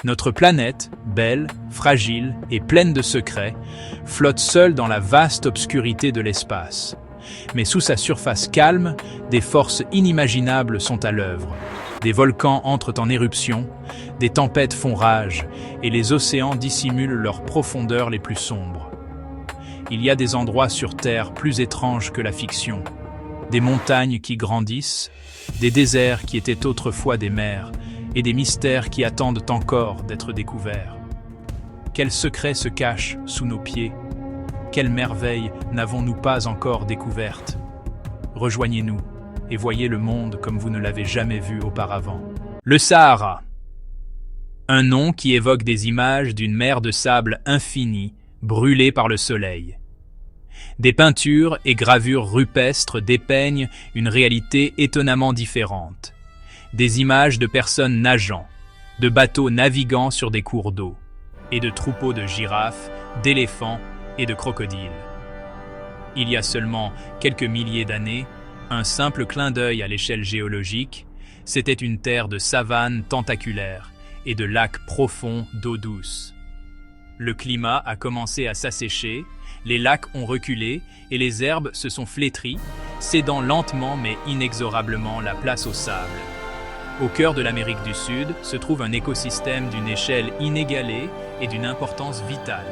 Notre planète, belle, fragile et pleine de secrets, flotte seule dans la vaste obscurité de l'espace. Mais sous sa surface calme, des forces inimaginables sont à l'œuvre. Des volcans entrent en éruption, des tempêtes font rage, et les océans dissimulent leurs profondeurs les plus sombres. Il y a des endroits sur Terre plus étranges que la fiction, des montagnes qui grandissent, des déserts qui étaient autrefois des mers, et des mystères qui attendent encore d'être découverts. Quels secrets se cachent sous nos pieds? Quelles merveilles n'avons-nous pas encore découvertes? Rejoignez-nous et voyez le monde comme vous ne l'avez jamais vu auparavant. Le Sahara. Un nom qui évoque des images d'une mer de sable infinie, brûlée par le soleil. Des peintures et gravures rupestres dépeignent une réalité étonnamment différente. Des images de personnes nageant, de bateaux naviguant sur des cours d'eau, et de troupeaux de girafes, d'éléphants et de crocodiles. Il y a seulement quelques milliers d'années, un simple clin d'œil à l'échelle géologique, c'était une terre de savanes tentaculaires et de lacs profonds d'eau douce. Le climat a commencé à s'assécher, les lacs ont reculé et les herbes se sont flétries, cédant lentement mais inexorablement la place au sable. Au cœur de l'Amérique du Sud se trouve un écosystème d'une échelle inégalée et d'une importance vitale.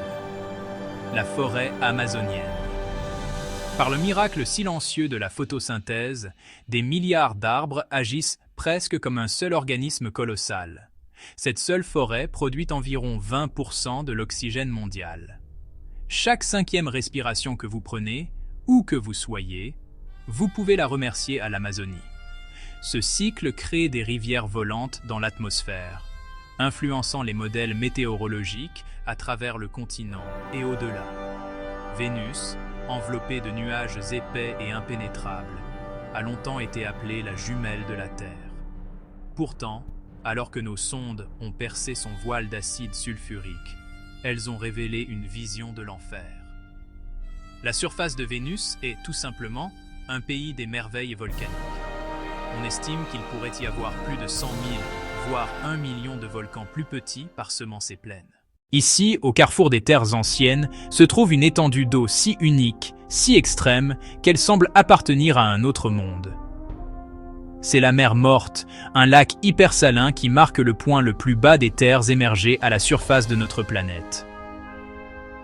La forêt amazonienne. Par le miracle silencieux de la photosynthèse, des milliards d'arbres agissent presque comme un seul organisme colossal. Cette seule forêt produit environ 20% de l'oxygène mondial. Chaque 5e respiration que vous prenez, où que vous soyez, vous pouvez la remercier à l'Amazonie. Ce cycle crée des rivières volantes dans l'atmosphère, influençant les modèles météorologiques à travers le continent et au-delà. Vénus, enveloppée de nuages épais et impénétrables, a longtemps été appelée la jumelle de la Terre. Pourtant, alors que nos sondes ont percé son voile d'acide sulfurique, elles ont révélé une vision de l'enfer. La surface de Vénus est tout simplement un pays des merveilles volcaniques. On estime qu'il pourrait y avoir plus de 100 000, voire 1 million de volcans plus petits parsemant ces plaines. Ici, au carrefour des terres anciennes, se trouve une étendue d'eau si unique, si extrême, qu'elle semble appartenir à un autre monde. C'est la mer Morte, un lac hypersalin qui marque le point le plus bas des terres émergées à la surface de notre planète.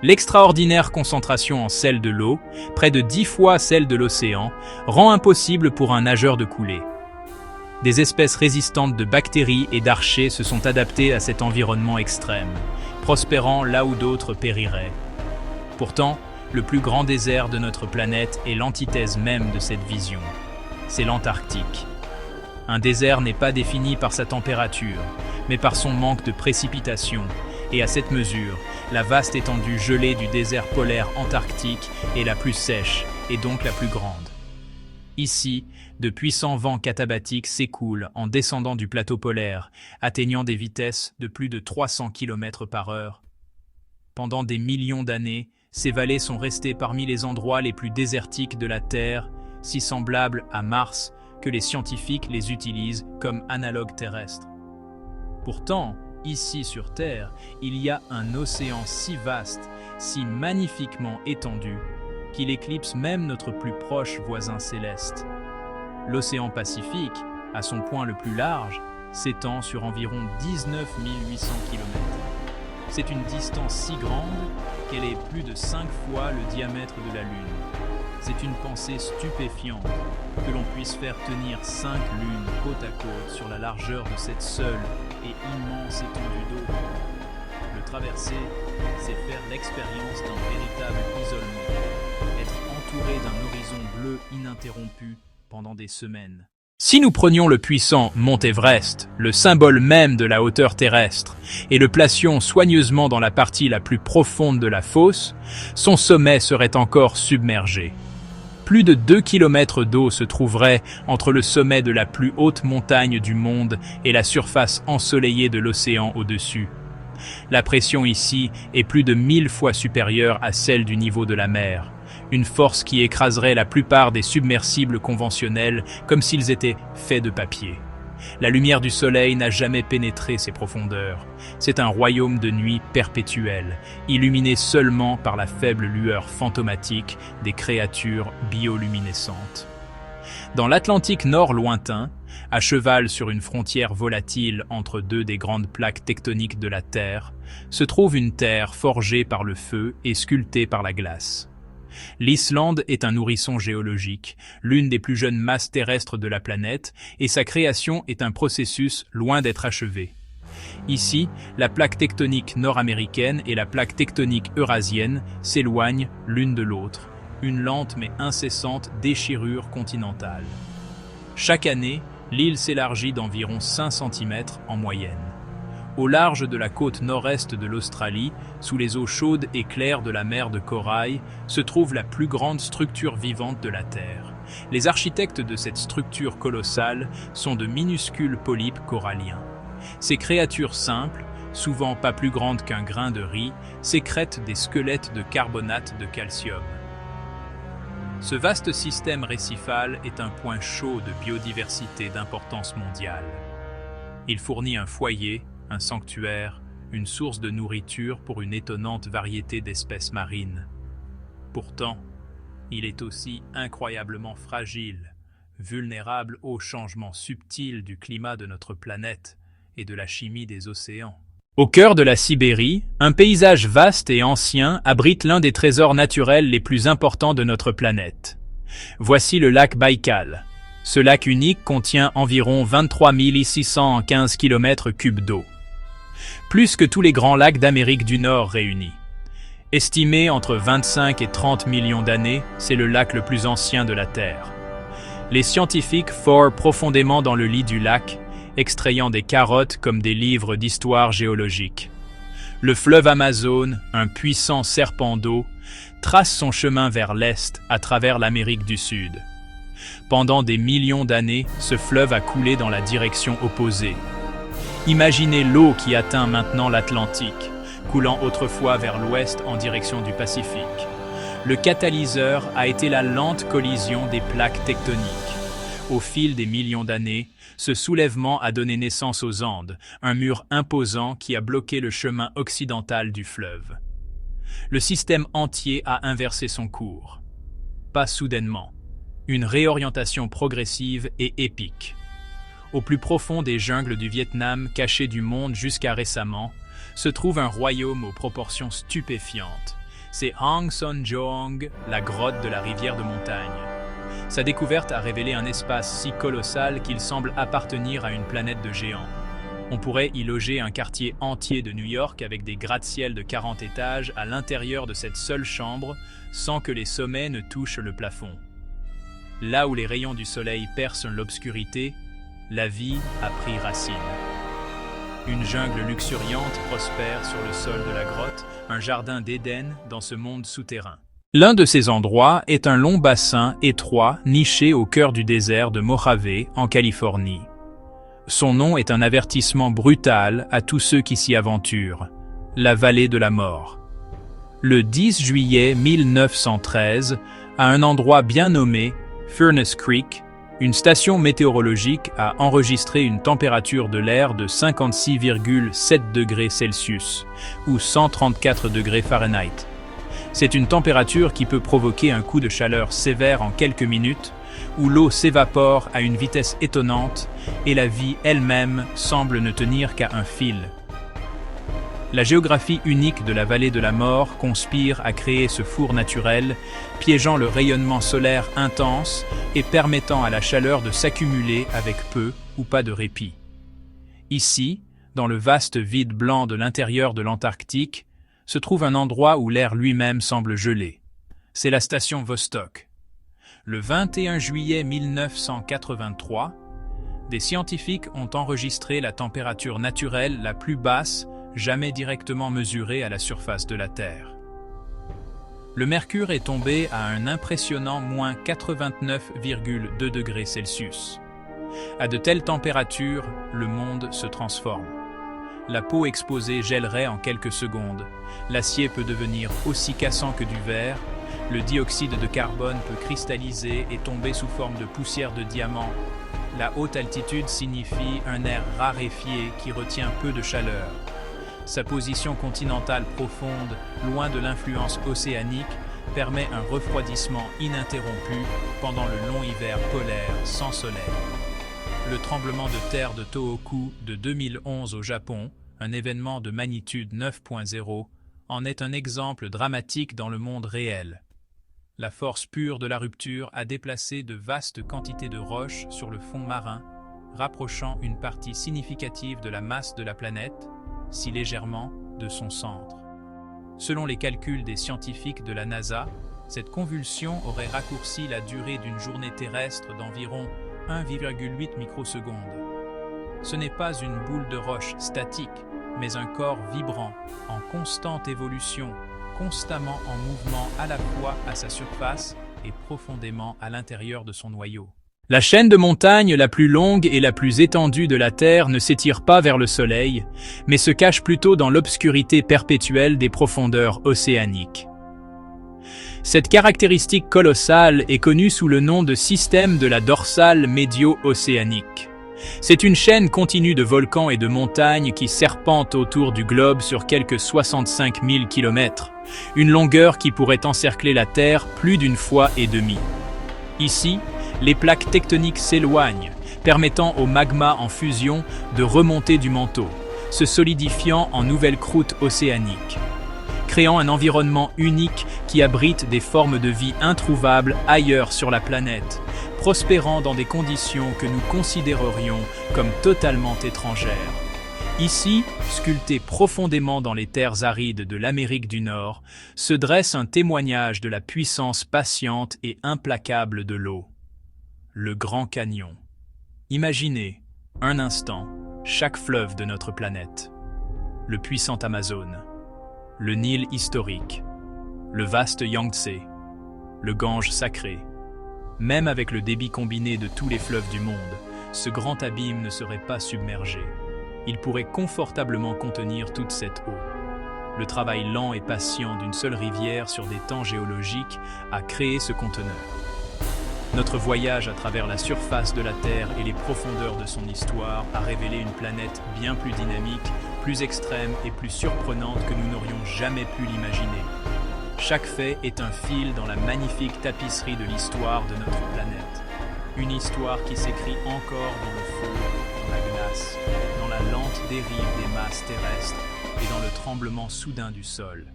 L'extraordinaire concentration en sel de l'eau, près de 10 fois celle de l'océan, rend impossible pour un nageur de couler. Des espèces résistantes de bactéries et d'archées se sont adaptées à cet environnement extrême, prospérant là où d'autres périraient. Pourtant, le plus grand désert de notre planète est l'antithèse même de cette vision. C'est l'Antarctique. Un désert n'est pas défini par sa température, mais par son manque de précipitations, et à cette mesure, la vaste étendue gelée du désert polaire antarctique est la plus sèche et donc la plus grande. Ici, de puissants vents katabatiques s'écoulent en descendant du plateau polaire, atteignant des vitesses de plus de 300 km/h. Pendant des millions d'années, ces vallées sont restées parmi les endroits les plus désertiques de la Terre, si semblables à Mars que les scientifiques les utilisent comme analogues terrestres. Pourtant, ici sur Terre, il y a un océan si vaste, si magnifiquement étendu, qu'il éclipse même notre plus proche voisin céleste. L'océan Pacifique, à son point le plus large, s'étend sur environ 19 800 km. C'est une distance si grande qu'elle est plus de 5 fois le diamètre de la Lune. C'est une pensée stupéfiante que l'on puisse faire tenir 5 lunes côte à côte sur la largeur de cette seule et immense étendue d'eau. Le traverser, c'est faire l'expérience d'un véritable isolement, être entouré d'un horizon bleu ininterrompu pendant des semaines. Si nous prenions le puissant Mont Everest, le symbole même de la hauteur terrestre, et le placions soigneusement dans la partie la plus profonde de la fosse, son sommet serait encore submergé. Plus de 2 km d'eau se trouverait entre le sommet de la plus haute montagne du monde et la surface ensoleillée de l'océan au-dessus. La pression ici est plus de 1000 fois supérieure à celle du niveau de la mer, une force qui écraserait la plupart des submersibles conventionnels comme s'ils étaient faits de papier. La lumière du soleil n'a jamais pénétré ces profondeurs. C'est un royaume de nuit perpétuelle, illuminé seulement par la faible lueur fantomatique des créatures bioluminescentes. Dans l'Atlantique Nord lointain, à cheval sur une frontière volatile entre deux des grandes plaques tectoniques de la Terre, se trouve une terre forgée par le feu et sculptée par la glace. L'Islande est un nourrisson géologique, l'une des plus jeunes masses terrestres de la planète, et sa création est un processus loin d'être achevé. Ici, la plaque tectonique nord-américaine et la plaque tectonique eurasienne s'éloignent l'une de l'autre, une lente mais incessante déchirure continentale. Chaque année, l'île s'élargit d'environ 5 cm en moyenne. Au large de la côte nord-est de l'Australie, sous les eaux chaudes et claires de la mer de Corail, se trouve la plus grande structure vivante de la Terre. Les architectes de cette structure colossale sont de minuscules polypes coralliens. Ces créatures simples, souvent pas plus grandes qu'un grain de riz, sécrètent des squelettes de carbonate de calcium. Ce vaste système récifal est un point chaud de biodiversité d'importance mondiale. Il fournit un foyer, un sanctuaire, une source de nourriture pour une étonnante variété d'espèces marines. Pourtant, il est aussi incroyablement fragile, vulnérable aux changements subtils du climat de notre planète et de la chimie des océans. Au cœur de la Sibérie, un paysage vaste et ancien abrite l'un des trésors naturels les plus importants de notre planète. Voici le lac Baïkal. Ce lac unique contient environ 23 615 km3 d'eau. Plus que tous les grands lacs d'Amérique du Nord réunis. Estimé entre 25 et 30 millions d'années, c'est le lac le plus ancien de la Terre. Les scientifiques forent profondément dans le lit du lac, extrayant des carottes comme des livres d'histoire géologique. Le fleuve Amazone, un puissant serpent d'eau, trace son chemin vers l'est à travers l'Amérique du Sud. Pendant des millions d'années, ce fleuve a coulé dans la direction opposée. Imaginez l'eau qui atteint maintenant l'Atlantique, coulant autrefois vers l'ouest en direction du Pacifique. Le catalyseur a été la lente collision des plaques tectoniques. Au fil des millions d'années, ce soulèvement a donné naissance aux Andes, un mur imposant qui a bloqué le chemin occidental du fleuve. Le système entier a inversé son cours. Pas soudainement. Une réorientation progressive et épique. Au plus profond des jungles du Vietnam, caché du monde jusqu'à récemment, se trouve un royaume aux proportions stupéfiantes. C'est Hang Son Doong, la grotte de la rivière de montagne. Sa découverte a révélé un espace si colossal qu'il semble appartenir à une planète de géants. On pourrait y loger un quartier entier de New York avec des gratte-ciel de 40 étages à l'intérieur de cette seule chambre, sans que les sommets ne touchent le plafond. Là où les rayons du soleil percent l'obscurité, la vie a pris racine. Une jungle luxuriante prospère sur le sol de la grotte, un jardin d'Éden dans ce monde souterrain. L'un de ces endroits est un long bassin étroit niché au cœur du désert de Mojave, en Californie. Son nom est un avertissement brutal à tous ceux qui s'y aventurent, la vallée de la mort. Le 10 juillet 1913, à un endroit bien nommé Furnace Creek, une station météorologique a enregistré une température de l'air de 56,7 degrés Celsius ou 134 degrés Fahrenheit. C'est une température qui peut provoquer un coup de chaleur sévère en quelques minutes, où l'eau s'évapore à une vitesse étonnante et la vie elle-même semble ne tenir qu'à un fil. La géographie unique de la vallée de la mort conspire à créer ce four naturel, piégeant le rayonnement solaire intense et permettant à la chaleur de s'accumuler avec peu ou pas de répit. Ici, dans le vaste vide blanc de l'intérieur de l'Antarctique, se trouve un endroit où l'air lui-même semble gelé. C'est la station Vostok. Le 21 juillet 1983, des scientifiques ont enregistré la température naturelle la plus basse jamais directement mesurée à la surface de la Terre. Le mercure est tombé à un impressionnant moins 89,2 degrés Celsius. À de telles températures, le monde se transforme. La peau exposée gèlerait en quelques secondes. L'acier peut devenir aussi cassant que du verre. Le dioxyde de carbone peut cristalliser et tomber sous forme de poussière de diamant. La haute altitude signifie un air raréfié qui retient peu de chaleur. Sa position continentale profonde, loin de l'influence océanique, permet un refroidissement ininterrompu pendant le long hiver polaire sans soleil. Le tremblement de terre de Tohoku de 2011 au Japon, un événement de magnitude 9.0, en est un exemple dramatique dans le monde réel. La force pure de la rupture a déplacé de vastes quantités de roches sur le fond marin, rapprochant une partie significative de la masse de la planète, si légèrement, de son centre. Selon les calculs des scientifiques de la NASA, cette convulsion aurait raccourci la durée d'une journée terrestre d'environ 1,8 microsecondes. Ce n'est pas une boule de roche statique, mais un corps vibrant, en constante évolution, constamment en mouvement à la fois à sa surface et profondément à l'intérieur de son noyau. La chaîne de montagnes la plus longue et la plus étendue de la Terre ne s'étire pas vers le Soleil, mais se cache plutôt dans l'obscurité perpétuelle des profondeurs océaniques. Cette caractéristique colossale est connue sous le nom de système de la dorsale médio-océanique. C'est une chaîne continue de volcans et de montagnes qui serpente autour du globe sur quelques 65 000 km, une longueur qui pourrait encercler la Terre plus d'une fois et demie. Ici, les plaques tectoniques s'éloignent, permettant au magma en fusion de remonter du manteau, se solidifiant en nouvelles croûtes océaniques, créant un environnement unique qui abrite des formes de vie introuvables ailleurs sur la planète, prospérant dans des conditions que nous considérerions comme totalement étrangères. Ici, sculpté profondément dans les terres arides de l'Amérique du Nord, se dresse un témoignage de la puissance patiente et implacable de l'eau. Le Grand Canyon. Imaginez, un instant, chaque fleuve de notre planète. Le puissant Amazone, le Nil historique, le vaste Yangtze, le Gange sacré. Même avec le débit combiné de tous les fleuves du monde, ce grand abîme ne serait pas submergé. Il pourrait confortablement contenir toute cette eau. Le travail lent et patient d'une seule rivière sur des temps géologiques a créé ce conteneur. Notre voyage à travers la surface de la Terre et les profondeurs de son histoire a révélé une planète bien plus dynamique, plus extrême et plus surprenante que nous n'aurions jamais pu l'imaginer. Chaque fait est un fil dans la magnifique tapisserie de l'histoire de notre planète. Une histoire qui s'écrit encore dans le feu, dans la glace, dans la lente dérive des masses terrestres et dans le tremblement soudain du sol.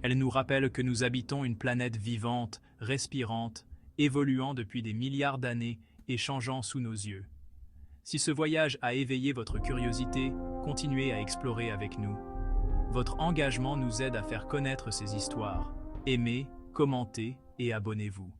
Elle nous rappelle que nous habitons une planète vivante, respirante, évoluant depuis des milliards d'années et changeant sous nos yeux. Si ce voyage a éveillé votre curiosité, continuez à explorer avec nous. Votre engagement nous aide à faire connaître ces histoires. Aimez, commentez et abonnez-vous.